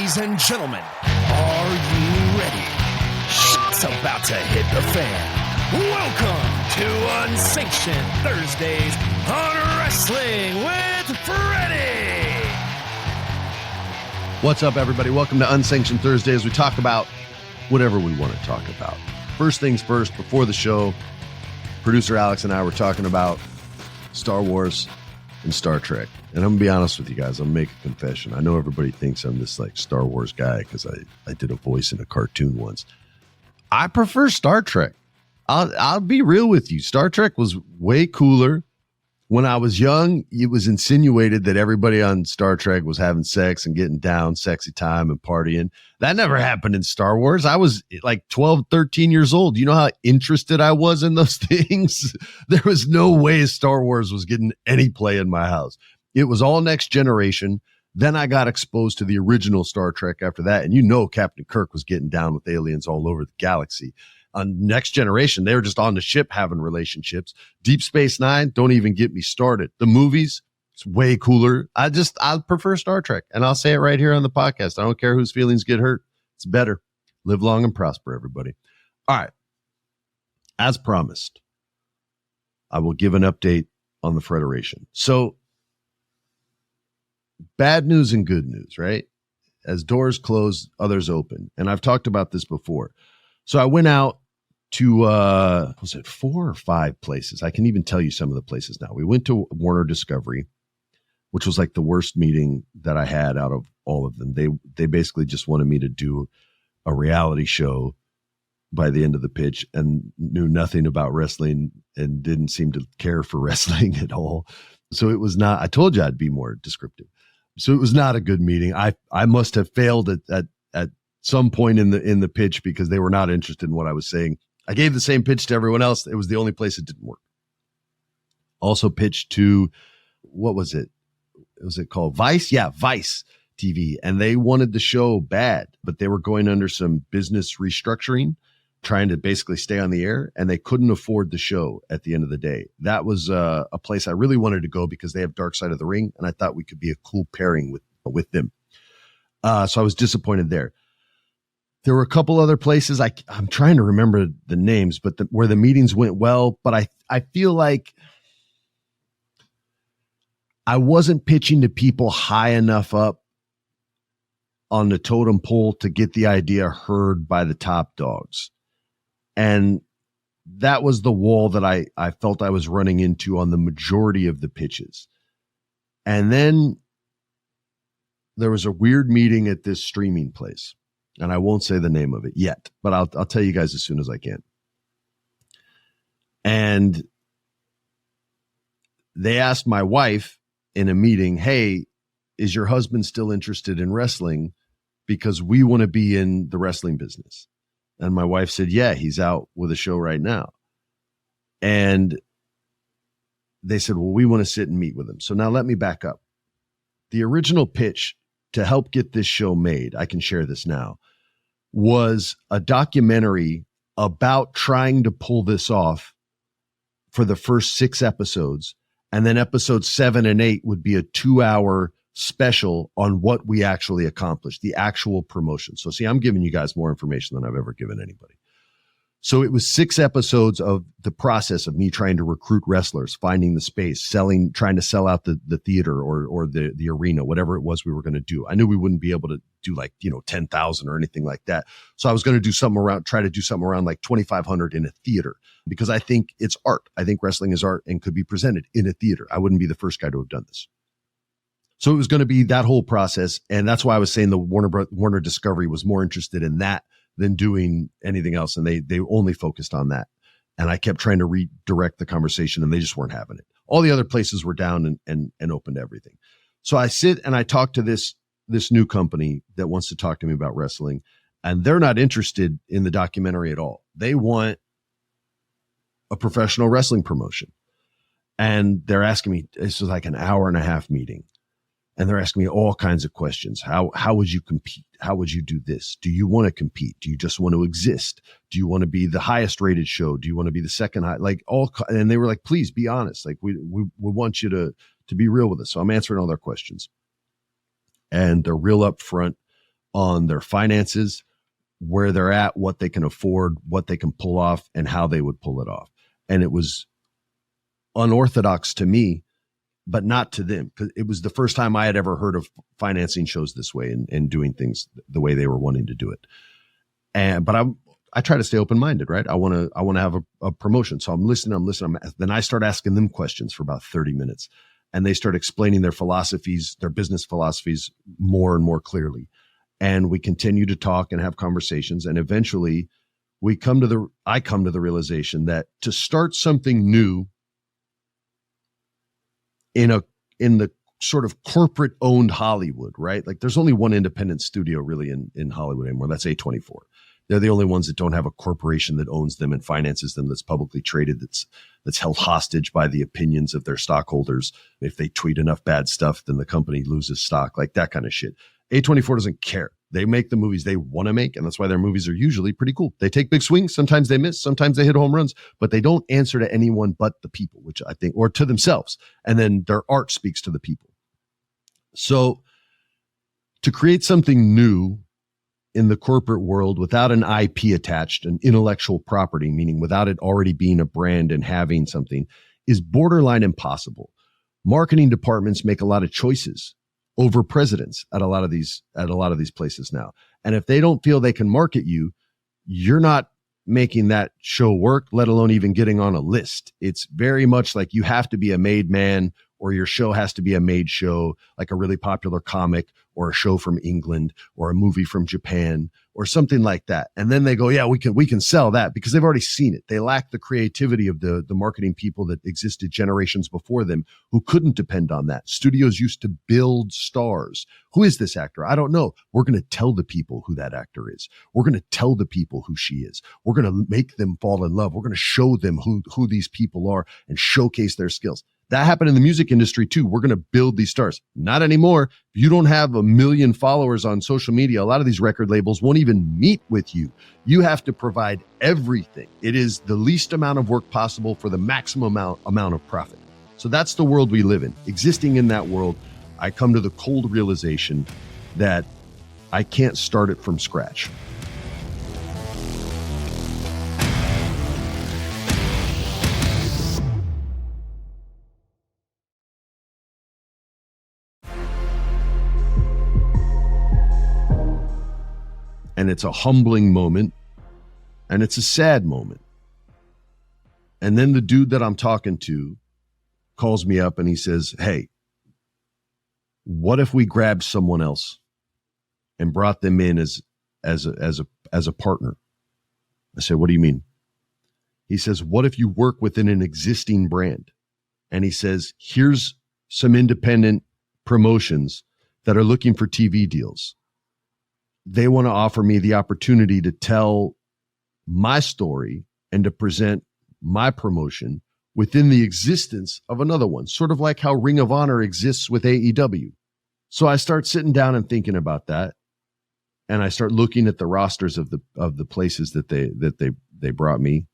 Ladies and gentlemen, are you ready? Shit's about to hit the fan. Welcome to Unsanctioned Thursdays on Wrestling with Freddie. What's up, everybody? Welcome to Unsanctioned Thursday as we talk about whatever we want to talk about. First things first, before the show, producer Alex and I were talking about Star Wars and Star Trek. And I'm going to be honest with you guys. I'll make a confession. I know everybody thinks I'm this like Star Wars guy because I did a voice in a cartoon once. I prefer Star Trek. I'll be real with you. Star Trek was way cooler. When I was young, it was insinuated that everybody on Star Trek was having sex and getting down, sexy time and partying. That never happened in Star Wars. I was like 12, 13 years old. You know how interested I was in those things? There was no way Star Wars was getting any play in my house. It was all Next Generation. Then I got exposed to the original Star Trek after that. And you know Captain Kirk was getting down with aliens all over the galaxy. On Next Generation, they were just on the ship having relationships. Deep Space Nine, don't even get me started. The movies, it's way cooler. I prefer Star Trek. And I'll say it right here on the podcast. I don't care whose feelings get hurt. It's better. Live long and prosper, everybody. All right. As promised, I will give an update on the Frederation. So, bad news and good news, right? As doors close, others open. And I've talked about this before. So I went out to, was it 4 or 5 places? I can even tell you some of the places now. We went to Warner Discovery, which was like the worst meeting that I had out of all of them. They basically just wanted me to do a reality show by the end of the pitch and knew nothing about wrestling and didn't seem to care for wrestling at all. So it was not, I told you I'd be more descriptive. So it was not a good meeting. I must have failed at some point in the pitch because they were not interested in what I was saying. I gave the same pitch to everyone else. It was the only place it didn't work. Also pitched to, what was it? Was it called Vice? Yeah, Vice TV. And they wanted the show bad, but they were going under some business restructuring, trying to basically stay on the air, and they couldn't afford the show at the end of the day. That was a place I really wanted to go because they have Dark Side of the Ring, and I thought we could be a cool pairing with them. So I was disappointed there. There were a couple other places. I'm trying to remember the names, but where the meetings went well, but I feel like I wasn't pitching to people high enough up on the totem pole to get the idea heard by the top dogs. And that was the wall that I felt I was running into on the majority of the pitches. And then there was a weird meeting at this streaming place. And I won't say the name of it yet, but I'll tell you guys as soon as I can. And they asked my wife in a meeting, hey, is your husband still interested in wrestling? Because we want to be in the wrestling business. And my wife said, yeah, he's out with a show right now. And they said, well, we want to sit and meet with him. So now let me back up. The original pitch to help get this show made, I can share this now, was a documentary about trying to pull this off for the first 6 episodes. And then episodes 7 and 8 would be a 2-hour special on what we actually accomplished, the actual promotion. So see, I'm giving you guys more information than I've ever given anybody. So it was 6 episodes of the process of me trying to recruit wrestlers, finding the space, trying to sell out the theater or the arena, whatever it was we were going to do. I knew we wouldn't be able to do 10,000 or anything like that. So I was going to try to do something around like 2,500 in a theater because I think it's art. I think wrestling is art and could be presented in a theater. I wouldn't be the first guy to have done this. So it was going to be that whole process. And that's why I was saying the Warner Discovery was more interested in that than doing anything else. And they only focused on that. And I kept trying to redirect the conversation and they just weren't having it. All the other places were down and open to everything. So I sit and I talk to this new company that wants to talk to me about wrestling, and they're not interested in the documentary at all. They want a professional wrestling promotion. And they're asking me, this was like an 1.5-hour meeting. And they're asking me all kinds of questions. How would you compete? How would you do this? Do you want to compete? Do you just want to exist? Do you want to be the highest rated show? Do you want to be the second high? And they were like, please be honest. Like we want you to be real with us. So I'm answering all their questions. And they're real upfront on their finances, where they're at, what they can afford, what they can pull off, and how they would pull it off. And it was unorthodox to me, but not to them, because it was the first time I had ever heard of financing shows this way and doing things the way they were wanting to do it. But I try to stay open-minded, right? I want to have a promotion. So I'm listening. Then I start asking them questions for about 30 minutes, and they start explaining their philosophies, their business philosophies more and more clearly. And we continue to talk and have conversations. And eventually I come to the realization that to start something new in the sort of corporate owned Hollywood, right? Like there's only one independent studio really in Hollywood anymore. That's A24. They're the only ones that don't have a corporation that owns them and finances them, that's publicly traded, that's held hostage by the opinions of their stockholders. If they tweet enough bad stuff, then the company loses stock, like that kind of shit. A24 doesn't care. They make the movies they want to make, and that's why their movies are usually pretty cool. They take big swings. Sometimes they miss. Sometimes they hit home runs, but they don't answer to anyone but the people, which I think, or to themselves. And then their art speaks to the people. So to create something new in the corporate world without an IP attached, an intellectual property, meaning without it already being a brand and having something, is borderline impossible. Marketing departments make a lot of choices over presidents at a lot of these places now. And if they don't feel they can market you, you're not making that show work, let alone even getting on a list. It's very much like you have to be a made man, or your show has to be a made show, like a really popular comic or a show from England or a movie from Japan or something like that. And then they go, yeah, we can sell that, because they've already seen it. They lack the creativity of the marketing people that existed generations before them, who couldn't depend on that. Studios used to build stars. Who is this actor? I don't know. We're going to tell the people who that actor is. We're going to tell the people who she is. We're going to make them fall in love. We're going to show them who these people are and showcase their skills. That happened in the music industry too. We're going to build these stars. Not anymore. If you don't have 1 million followers on social media, a lot of these record labels won't even meet with you. You have to provide everything. It is the least amount of work possible for the maximum amount of profit. So that's the world we live in. Existing in that world, I come to the cold realization that I can't start it from scratch. And it's a humbling moment, and it's a sad moment. And then the dude that I'm talking to calls me up and he says, hey, what if we grabbed someone else and brought them in as a partner? I said, what do you mean? He says, what if you work within an existing brand? And he says, here's some independent promotions that are looking for TV deals. They want to offer me the opportunity to tell my story and to present my promotion within the existence of another one, sort of like how Ring of Honor exists with AEW. So I start sitting down and thinking about that, and I start looking at the rosters of the places that they brought me,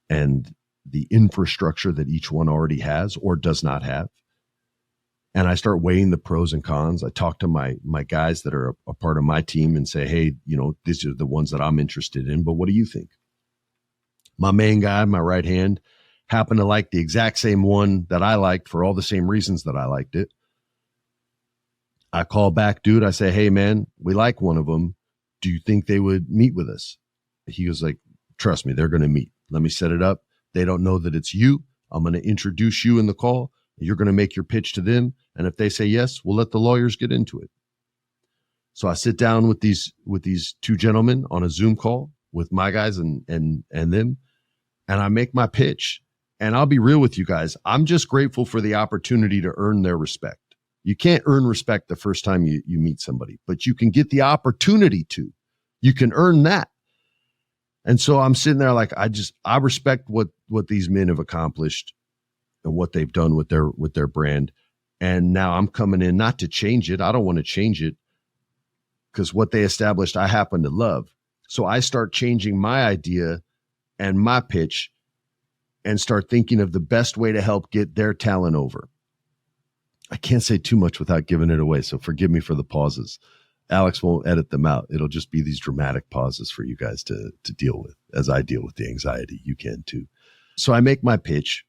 and the infrastructure that each one already has or does not have. And I start weighing the pros and cons. I talk to my guys that are a part of my team and say, hey, these are the ones that I'm interested in, but what do you think? My main guy, my right hand, happened to like the exact same one that I liked for all the same reasons that I liked it. I call back, dude. I say, hey, man, we like one of them. Do you think they would meet with us? He was like, trust me, they're going to meet. Let me set it up. They don't know that it's you. I'm going to introduce you in the call. You're going to make your pitch to them. And if they say yes, we'll let the lawyers get into it. So I sit down with these two gentlemen on a Zoom call with my guys and them, and I make my pitch. And I'll be real with you guys. I'm just grateful for the opportunity to earn their respect. You can't earn respect the first time you meet somebody, but you can get the opportunity to. You can earn that. And so I'm sitting there like, I respect what these men have accomplished and what they've done with their brand. And now I'm coming in not to change it. I don't want to change it, because what they established, I happen to love. So I start changing my idea and my pitch and start thinking of the best way to help get their talent over. I can't say too much without giving it away, so forgive me for the pauses. Alex won't edit them out. It'll just be these dramatic pauses for you guys to deal with as I deal with the anxiety. You can too. So I make my pitch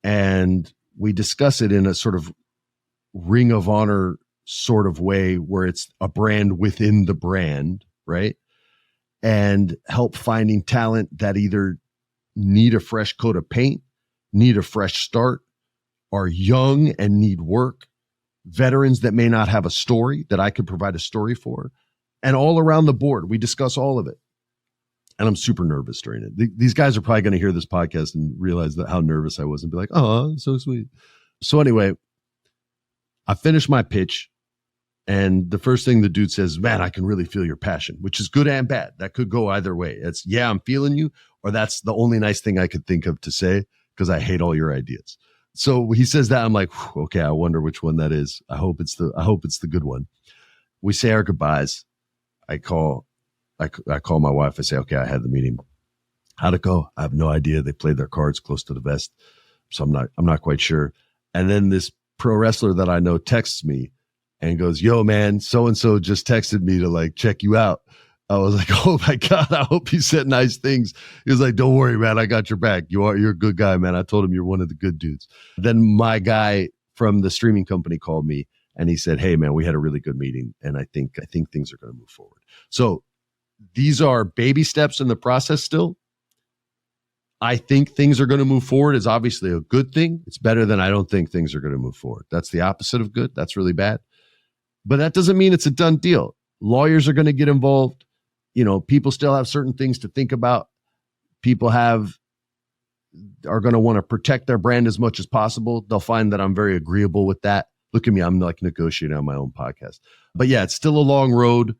and we discuss it in a sort of Ring of Honor sort of way where it's a brand within the brand, right? And help finding talent that either need a fresh coat of paint, need a fresh start, are young and need work, veterans that may not have a story that I could provide a story for, and all around the board. We discuss all of it. And I'm super nervous during it. These guys are probably going to hear this podcast and realize that how nervous I was and be like, oh, so sweet. So anyway, I finished my pitch. And the first thing the dude says, man, I can really feel your passion, which is good and bad. That could go either way. It's, yeah, I'm feeling you, or that's the only nice thing I could think of to say because I hate all your ideas. So he says that. I'm like, okay, I wonder which one that is. I hope it's the good one. We say our goodbyes. I call my wife. I say, okay, I had the meeting. How'd it go? I have no idea. They played their cards close to the vest. So I'm not quite sure. And then this pro wrestler that I know texts me and goes, yo, man, so-and-so just texted me to like check you out. I was like, oh my God, I hope he said nice things. He was like, don't worry, man, I got your back. You're a good guy, man. I told him you're one of the good dudes. Then my guy from the streaming company called me and he said, hey man, we had a really good meeting. And I think things are going to move forward. So these are baby steps in the process still. I think things are going to move forward is obviously a good thing. It's better than I don't think things are going to move forward. That's the opposite of good. That's really bad. But that doesn't mean it's a done deal. Lawyers are going to get involved. You know, people still have certain things to think about. People are going to want to protect their brand as much as possible. They'll find that I'm very agreeable with that. Look at me. I'm like negotiating on my own podcast. But yeah, it's still a long road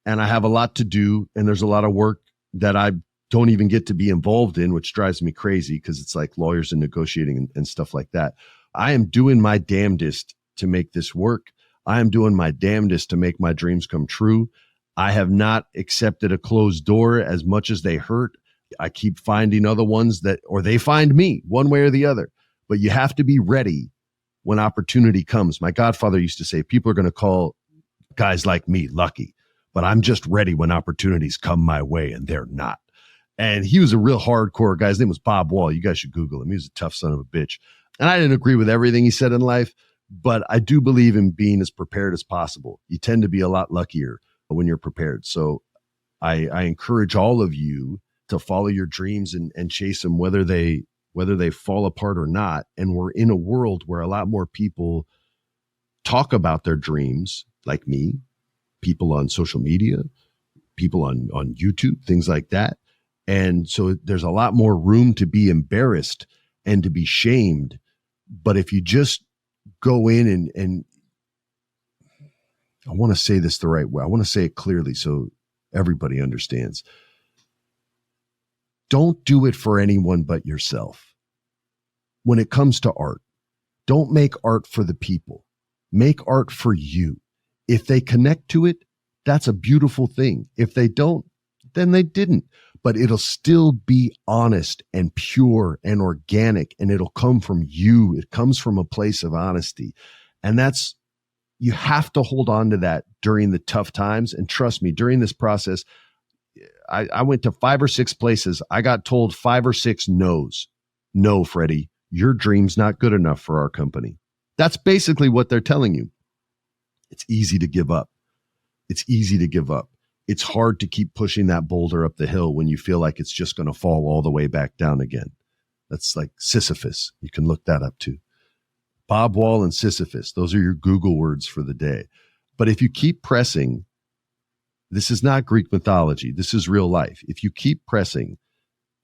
and I have a lot to do. And there's a lot of work that I don't even get to be involved in, which drives me crazy because it's like lawyers and negotiating and stuff like that. I am doing my damnedest to make this work. I am doing my damnedest to make my dreams come true. I have not accepted a closed door as much as they hurt. I keep finding other ones or they find me one way or the other, but you have to be ready when opportunity comes. My godfather used to say, people are going to call guys like me lucky, but I'm just ready when opportunities come my way and they're not. And he was a real hardcore guy. His name was Bob Wall. You guys should Google him. He was a tough son of a bitch. And I didn't agree with everything he said in life, but I do believe in being as prepared as possible. You tend to be a lot luckier when you're prepared. So I encourage all of you to follow your dreams and chase them, whether they fall apart or not. And we're in a world where a lot more people talk about their dreams, like me, people on social media, people on YouTube, things like that. And so there's a lot more room to be embarrassed and to be shamed. But if you just go in and I want to say this the right way. I want to say it clearly so everybody understands. Don't do it for anyone but yourself. When it comes to art, don't make art for the people. Make art for you. If they connect to it, that's a beautiful thing. If they don't, then they didn't. But it'll still be honest and pure and organic, and it'll come from you. It comes from a place of honesty. And you have to hold on to that during the tough times. And trust me, during this process, I went to 5 or 6 places. I got told 5 or 6 no's. No, Freddie, your dream's not good enough for our company. That's basically what they're telling you. It's easy to give up. It's easy to give up. It's hard to keep pushing that boulder up the hill when you feel like it's just going to fall all the way back down again. That's like Sisyphus. You can look that up too. Bob Wall and Sisyphus. Those are your Google words for the day. But if you keep pressing, this is not Greek mythology. This is real life. If you keep pressing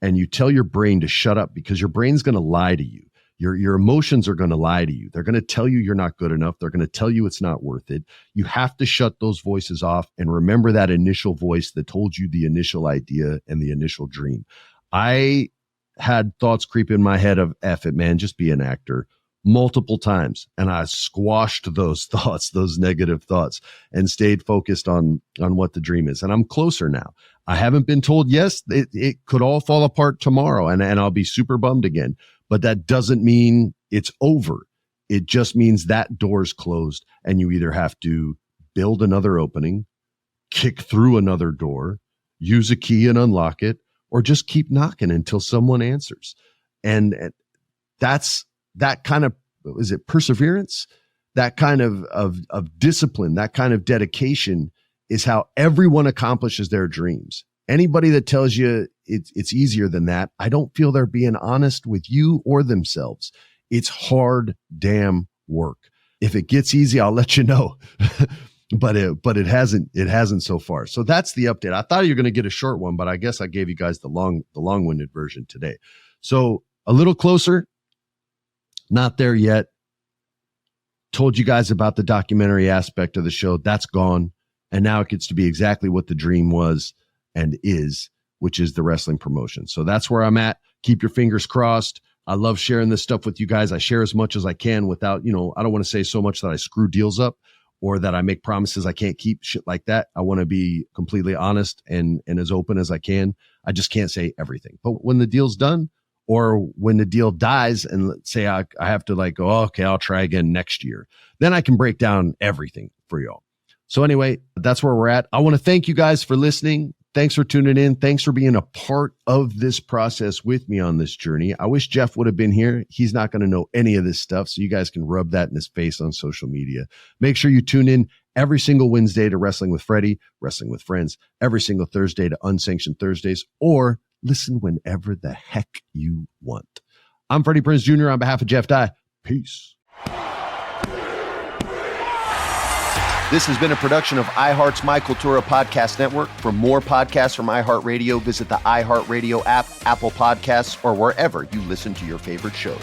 and you tell your brain to shut up because your brain's going to lie to you, your emotions are going to lie to you. They're going to tell you you're not good enough. They're going to tell you it's not worth it. You have to shut those voices off and remember that initial voice that told you the initial idea and the initial dream. I had thoughts creep in my head of, F it, man, just be an actor, multiple times. And I squashed those thoughts, those negative thoughts, and stayed focused on what the dream is. And I'm closer now. I haven't been told, yes, it could all fall apart tomorrow and I'll be super bummed again. But that doesn't mean it's over. It just means that door's closed and you either have to build another opening, kick through another door, use a key and unlock it, or just keep knocking until someone answers. And that's that kind of, is it perseverance? That kind of discipline, that kind of dedication is how everyone accomplishes their dreams. Anybody that tells you it's easier than that, I don't feel they're being honest with you or themselves. It's hard damn work. If it gets easy, I'll let you know. but it hasn't so far. So that's the update. I thought you were going to get a short one, but I guess I gave you guys the long-winded version today. So a little closer, not there yet. Told you guys about the documentary aspect of the show. That's gone. And now it gets to be exactly what the dream was and is, which is the wrestling promotion. So that's where I'm at. Keep your fingers crossed. I love sharing this stuff with you guys. I share as much as I can without, I don't want to say so much that I screw deals up or that I make promises I can't keep, shit like that. I want to be completely honest and as open as I can. I just can't say everything. But when the deal's done, or when the deal dies and let's say I have to go, oh, okay, I'll try again next year. Then I can break down everything for y'all. So anyway, that's where we're at. I want to thank you guys for listening. Thanks for tuning in. Thanks for being a part of this process with me on this journey. I wish Jeff would have been here. He's not going to know any of this stuff. So you guys can rub that in his face on social media. Make sure you tune in every single Wednesday to Wrestling with Freddie, Wrestling with Friends, every single Thursday to Unsanctioned Thursdays, or listen whenever the heck you want. I'm Freddie Prinze Jr. on behalf of Jeff Dye. Peace. This has been a production of iHeart's My Cultura Podcast Network. For more podcasts from iHeartRadio, visit the iHeartRadio app, Apple Podcasts, or wherever you listen to your favorite shows.